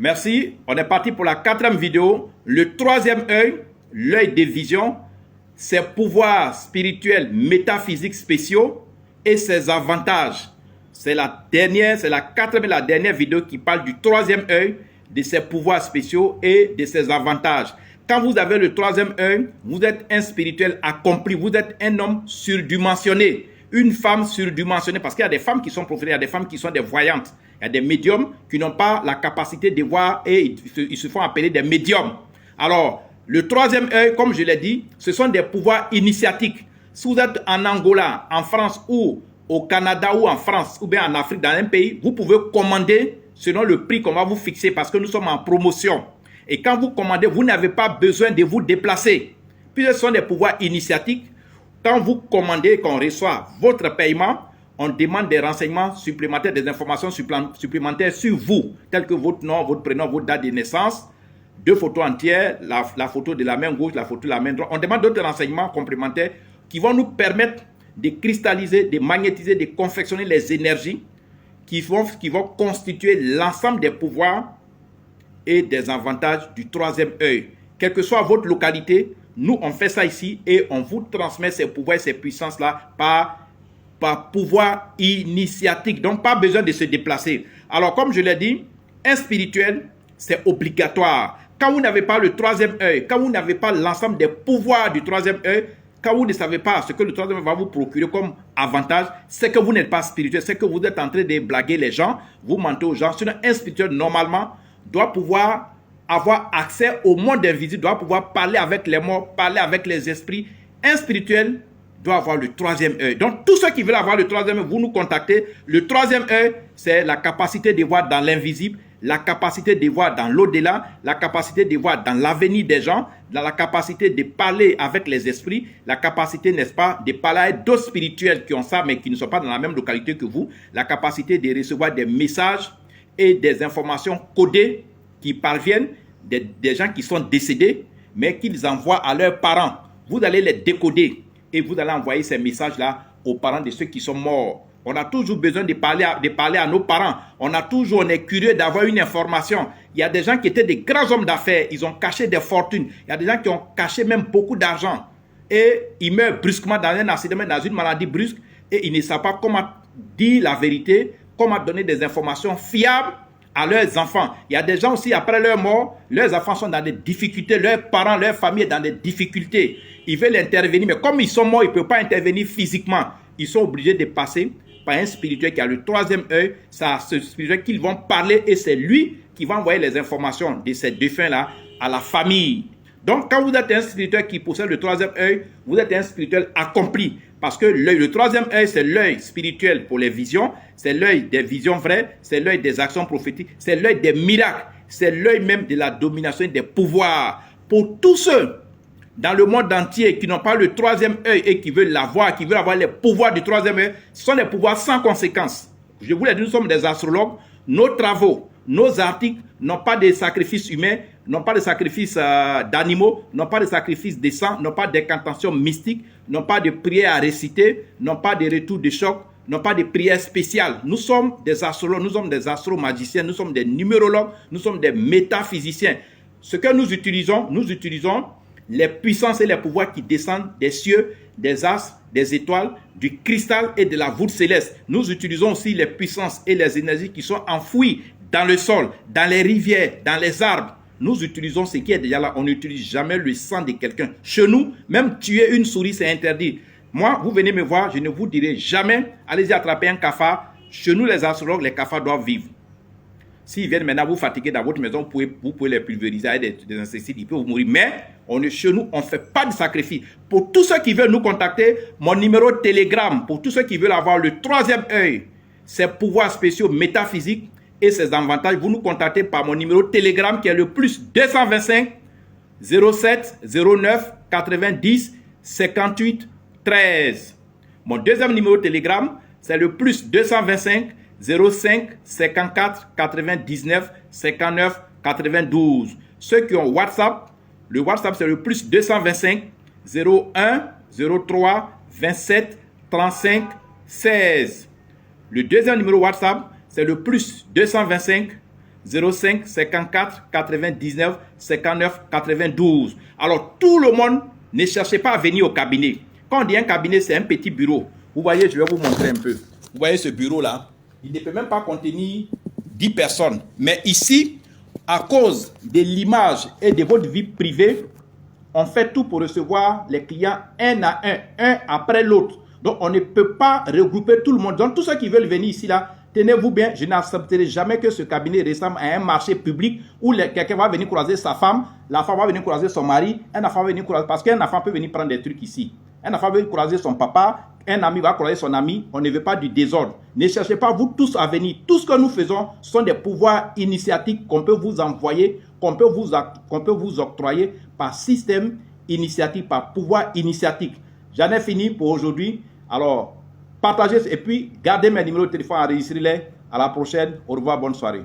Merci. On est parti pour la 4e vidéo. Le 3e œil, l'œil des visions, ses pouvoirs spirituels, métaphysiques spéciaux et ses avantages. C'est la dernière, c'est la 4e et la dernière vidéo qui parle du 3e œil, de ses pouvoirs spéciaux et de ses avantages. Quand vous avez le 3e œil, vous êtes un spirituel accompli, vous êtes un homme surdimensionné, une femme surdimensionnée, parce qu'il y a des femmes qui sont prophétiques, il y a des femmes qui sont des voyantes, il y a des médiums qui n'ont pas la capacité de voir et ils se font appeler des médiums. Alors, le 3e œil, comme je l'ai dit, ce sont des pouvoirs initiatiques. Si vous êtes en Angola, en France ou au Canada ou en France ou bien en Afrique, dans un pays, vous pouvez commander selon le prix qu'on va vous fixer parce que nous sommes en promotion. Et quand vous commandez, vous n'avez pas besoin de vous déplacer. Puis ce sont des pouvoirs initiatiques. Quand vous commandez et qu'on reçoit votre paiement, on demande des renseignements supplémentaires, des informations supplémentaires sur vous, tels que votre nom, votre prénom, votre date de naissance, 2 photos entières, la photo de la main gauche, la photo de la main droite. On demande d'autres renseignements complémentaires qui vont nous permettre de cristalliser, de magnétiser, de confectionner les énergies qui vont constituer l'ensemble des pouvoirs et des avantages du 3e œil. Quelle que soit votre localité, nous on fait ça ici et on vous transmet ces pouvoirs et ces puissances-là par pouvoir initiatique. Donc pas besoin de se déplacer. Alors comme je l'ai dit, un spirituel, c'est obligatoire. Quand vous n'avez pas le 3e œil, quand vous n'avez pas l'ensemble des pouvoirs du 3e œil, quand vous ne savez pas ce que le 3e œil va vous procurer comme avantage, c'est que vous n'êtes pas spirituel, c'est que vous êtes en train de blaguer les gens, vous mentez aux gens. Sinon, un spirituel, normalement, doit pouvoir avoir accès au monde invisible, doit pouvoir parler avec les morts, parler avec les esprits. Un spirituel doit avoir le 3e œil. Donc, tous ceux qui veulent avoir le 3e œil, vous nous contactez. Le 3e œil, c'est la capacité de voir dans l'invisible, la capacité de voir dans l'au-delà, la capacité de voir dans l'avenir des gens, la capacité de parler avec les esprits, la capacité, n'est-ce pas, de parler avec d'autres spirituels qui ont ça, mais qui ne sont pas dans la même localité que vous, la capacité de recevoir des messages et des informations codées qui parviennent des gens qui sont décédés, mais qu'ils envoient à leurs parents. Vous allez les décoder et vous allez envoyer ces messages-là aux parents de ceux qui sont morts. On a toujours besoin de parler à nos parents. On est curieux d'avoir une information. Il y a des gens qui étaient des grands hommes d'affaires. Ils ont caché des fortunes. Il y a des gens qui ont caché même beaucoup d'argent. Et ils meurent brusquement dans un accident, dans une maladie brusque. Et ils ne savent pas comment dire la vérité, comment donner des informations fiables à leurs enfants. Il y a des gens aussi, après leur mort, leurs enfants sont dans des difficultés. Leurs parents, leur famille est dans des difficultés. Ils veulent intervenir, mais comme ils sont morts, ils ne peuvent pas intervenir physiquement. Ils sont obligés de passer par un spirituel qui a le 3e œil. C'est à ce spirituel qu'ils vont parler et c'est lui qui va envoyer les informations de ces défunts-là à la famille. Donc, quand vous êtes un spirituel qui possède le 3e œil, vous êtes un spirituel accompli. Parce que le 3e œil, c'est l'œil spirituel pour les visions, c'est l'œil des visions vraies, c'est l'œil des actions prophétiques, c'est l'œil des miracles, c'est l'œil même de la domination et des pouvoirs. Pour tous ceux dans le monde entier qui n'ont pas le 3e œil et qui veulent l'avoir, qui veulent avoir les pouvoirs du 3e œil, ce sont des pouvoirs sans conséquence. Je vous l'ai dit, nous sommes des astrologues. Nos travaux, nos articles n'ont pas de sacrifices humains, n'ont pas de sacrifices d'animaux, n'ont pas de sacrifices de sang, n'ont pas d'incantations mystiques, n'ont pas de prières à réciter, n'ont pas de retour de choc, n'ont pas de prières spéciales. Nous sommes des astrologues, nous sommes des astromagiciens, nous sommes des numérologues, nous sommes des métaphysiciens. Ce que nous utilisons les puissances et les pouvoirs qui descendent des cieux, des astres, des étoiles, du cristal et de la voûte céleste. Nous utilisons aussi les puissances et les énergies qui sont enfouies dans le sol, dans les rivières, dans les arbres. Nous utilisons ce qui est déjà là. On n'utilise jamais le sang de quelqu'un. Chez nous, même tuer une souris, c'est interdit. Moi, vous venez me voir, je ne vous dirai jamais, allez-y attraper un cafard. Chez nous, les astrologues, les cafards doivent vivre. S'ils viennent maintenant vous fatiguer dans votre maison, vous pouvez les pulvériser avec des insecticides, ils peuvent vous mourir. Mais chez nous, on ne fait pas de sacrifice. Pour tous ceux qui veulent nous contacter, mon numéro Telegram, pour tous ceux qui veulent avoir le 3e œil, ses pouvoirs spéciaux métaphysiques et ses avantages, vous nous contactez par mon numéro Telegram qui est le plus 225 07 09 90 58 13. Mon deuxième numéro Telegram, c'est le plus 225 05 54 99 59 92. Ceux qui ont WhatsApp, le WhatsApp c'est le plus 225 01 03 27 35 16. Le deuxième numéro WhatsApp c'est le plus 225 05 54 99 59 92. Alors, tout le monde, ne cherchez pas à venir au cabinet. Quand on dit un cabinet, c'est un petit bureau. Vous voyez, je vais vous montrer un peu. Vous voyez ce bureau-là? Il ne peut même pas contenir 10 personnes. Mais ici, à cause de l'image et de votre vie privée, on fait tout pour recevoir les clients un à un après l'autre. Donc, on ne peut pas regrouper tout le monde. Donc, tous ceux qui veulent venir ici, là, tenez-vous bien, je n'accepterai jamais que ce cabinet ressemble à un marché public où quelqu'un va venir croiser sa femme, la femme va venir croiser son mari, un enfant va venir croiser, parce qu'un enfant peut venir prendre des trucs ici. Un enfant veut croiser son papa, un ami va croiser son ami, on ne veut pas du désordre. Ne cherchez pas vous tous à venir. Tout ce que nous faisons sont des pouvoirs initiatiques qu'on peut vous envoyer, qu'on peut vous octroyer par système initiatique, par pouvoir initiatique. J'en ai fini pour aujourd'hui. Alors, partagez et puis gardez mes numéros de téléphone, enregistrez-les. À la prochaine. Au revoir, bonne soirée.